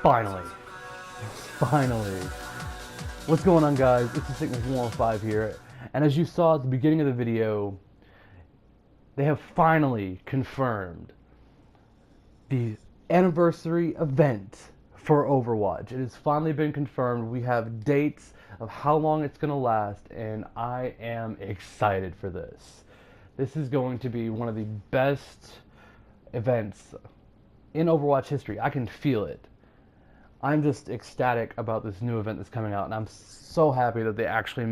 Finally. Finally. What's going on, guys? It's the Sickness 105 here. And as you saw at the beginning of the video, they have finally confirmed the anniversary event for Overwatch. It has finally been confirmed. We have dates of how long it's going to last, and I am excited for this. This is going to be one of the best events in Overwatch history. I can feel it. I'm just ecstatic about this new event that's coming out, and I'm so happy that they actually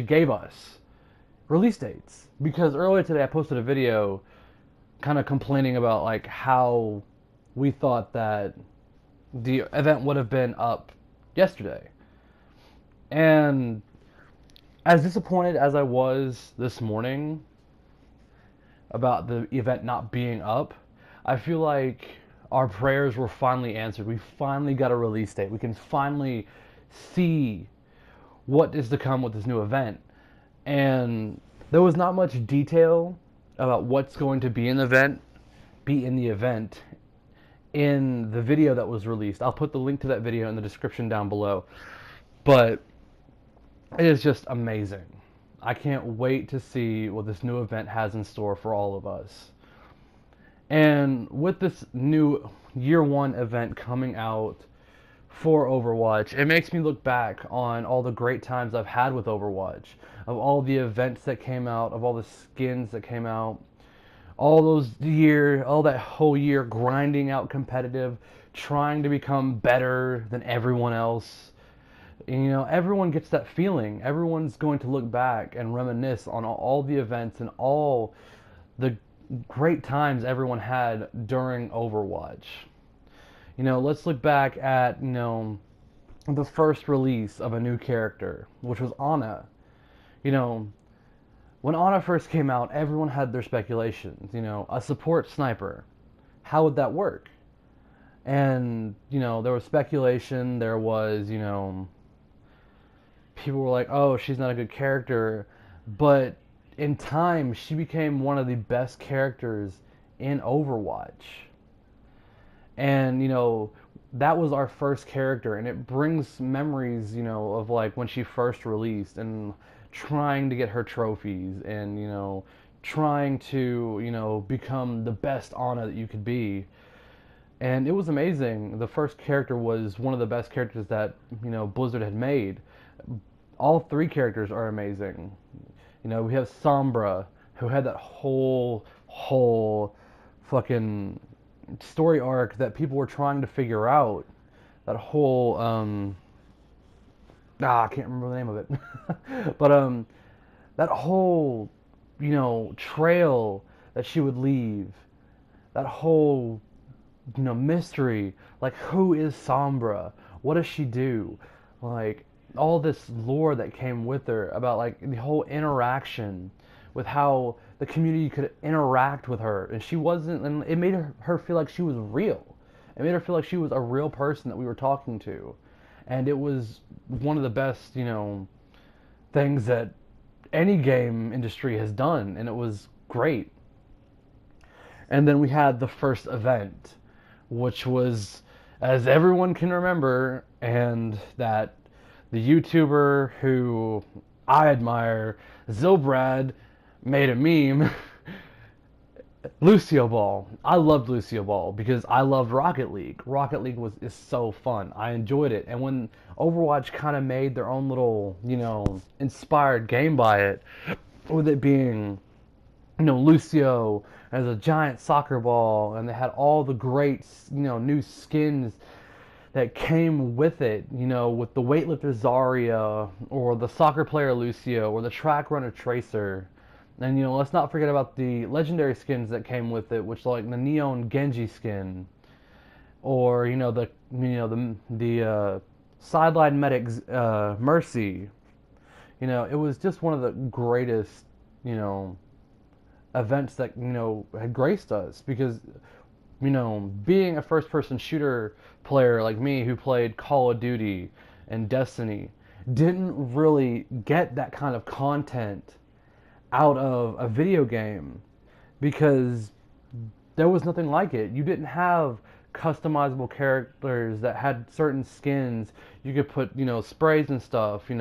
gave us release dates. Because earlier today I posted a video kind of complaining about like how we thought that the event would have been up yesterday. And as disappointed as I was this morning about the event not being up, I feel like our prayers were finally answered. We finally got a release date. We can finally see what is to come with this new event. And there was not much detail about what's going to be in the event in the video that was released. I'll put the link to that video in the description down below. But it is just amazing. I can't wait to see what this new event has in store for all of us. And with this new year one event coming out for Overwatch, it makes me look back on all the great times I've had with Overwatch, of all the events that came out, of all the skins that came out, all that whole year grinding out competitive, trying to become better than everyone else. And, you know, everyone gets that feeling. Everyone's going to look back and reminisce on all the events and all the great times everyone had during Overwatch. You know, let's look back at, you know, the first release of a new character, which was Ana. You know, when Ana first came out, everyone had their speculations. You know, a support sniper, how would that work? And, you know, there was speculation, there was, you know, people were like, oh, she's not a good character, but in time, she became one of the best characters in Overwatch. And, you know, that was our first character, and it brings memories, you know, of like when she first released and trying to get her trophies and, you know, trying to, you know, become the best Ana that you could be. And it was amazing. The first character was one of the best characters that, you know, Blizzard had made. All three characters are amazing. You know, we have Sombra, who had that whole fucking story arc that people were trying to figure out. That whole, I can't remember the name of it. But, that whole, you know, trail that she would leave. That whole, you know, mystery. Like, who is Sombra? What does she do? Like, all this lore that came with her about like the whole interaction with how the community could interact with her, and she wasn't, and it made her feel like she was real. It made her feel like she was a real person that we were talking to, and it was one of the best, you know, things that any game industry has done, and it was great. And then we had the first event, which was, as everyone can remember, and that the YouTuber who I admire, Zilbrad, made a meme. Lucio Ball. I loved Lucio Ball because I loved Rocket League. Rocket League is so fun. I enjoyed it. And when Overwatch kind of made their own little, you know, inspired game by it, with it being, you know, Lucio as a giant soccer ball, and they had all the great, you know, new skins that came with it, you know, with the weightlifter Zarya, or the soccer player Lucio, or the track runner Tracer. And, you know, let's not forget about the legendary skins that came with it, which like the Neon Genji skin, or, you know, the sideline medic Mercy. You know, it was just one of the greatest, you know, events that, you know, had graced us, because, you know, being a first-person shooter player like me who played Call of Duty and Destiny didn't really get that kind of content out of a video game, because there was nothing like it. You didn't have customizable characters that had certain skins. You could put, sprays and stuff,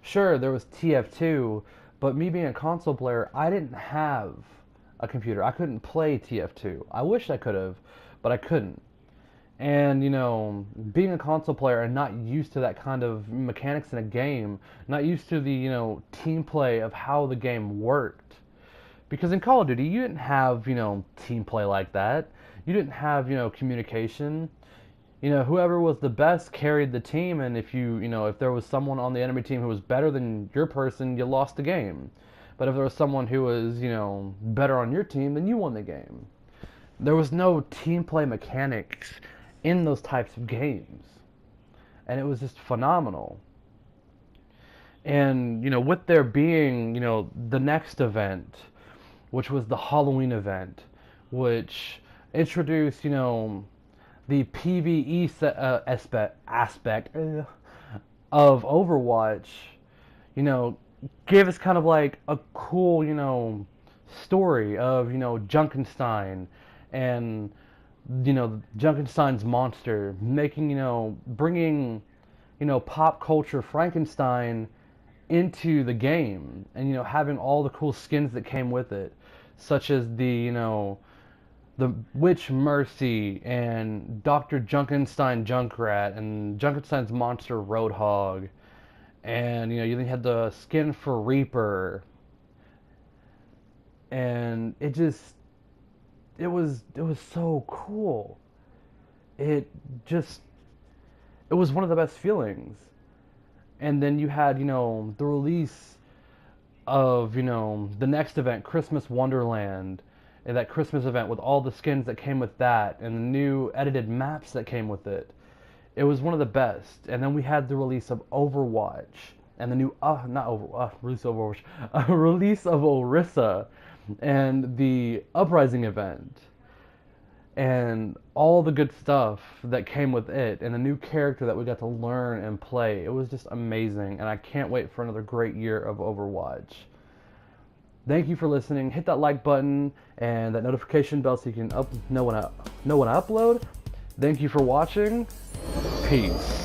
Sure, there was TF2, but me being a console player, I didn't have a computer. I couldn't play TF2. I wish I could have, but I couldn't. And, being a console player and not used to that kind of mechanics in a game, not used to the, team play of how the game worked. Because in Call of Duty, you didn't have, team play like that. You didn't have, communication. Whoever was the best carried the team, and if there was someone on the enemy team who was better than your person, you lost the game. But if there was someone who was, better on your team, then you won the game. There was no team play mechanics in those types of games. And it was just phenomenal. And, with there being, the next event, which was the Halloween event, which introduced, the PvE aspect of Overwatch, gave us kind of like a cool, story of, Junkenstein and, Junkenstein's monster, bringing, pop culture Frankenstein into the game, and, having all the cool skins that came with it, such as the Witch Mercy and Dr. Junkenstein Junkrat and Junkenstein's monster Roadhog, and you then had the skin for Reaper, and it was so cool. It was one of the best feelings. And then you had the release of the next event, Christmas Wonderland, and that Christmas event with all the skins that came with that and the new edited maps that came with it. It was one of the best. And then we had the release of Overwatch and the new release of Orisa and the Uprising event and all the good stuff that came with it and the new character that we got to learn and play. It was just amazing, and I can't wait for another great year of Overwatch. Thank you for listening. Hit that like button and that notification bell so you can know when I upload. Thank you for watching. Peace.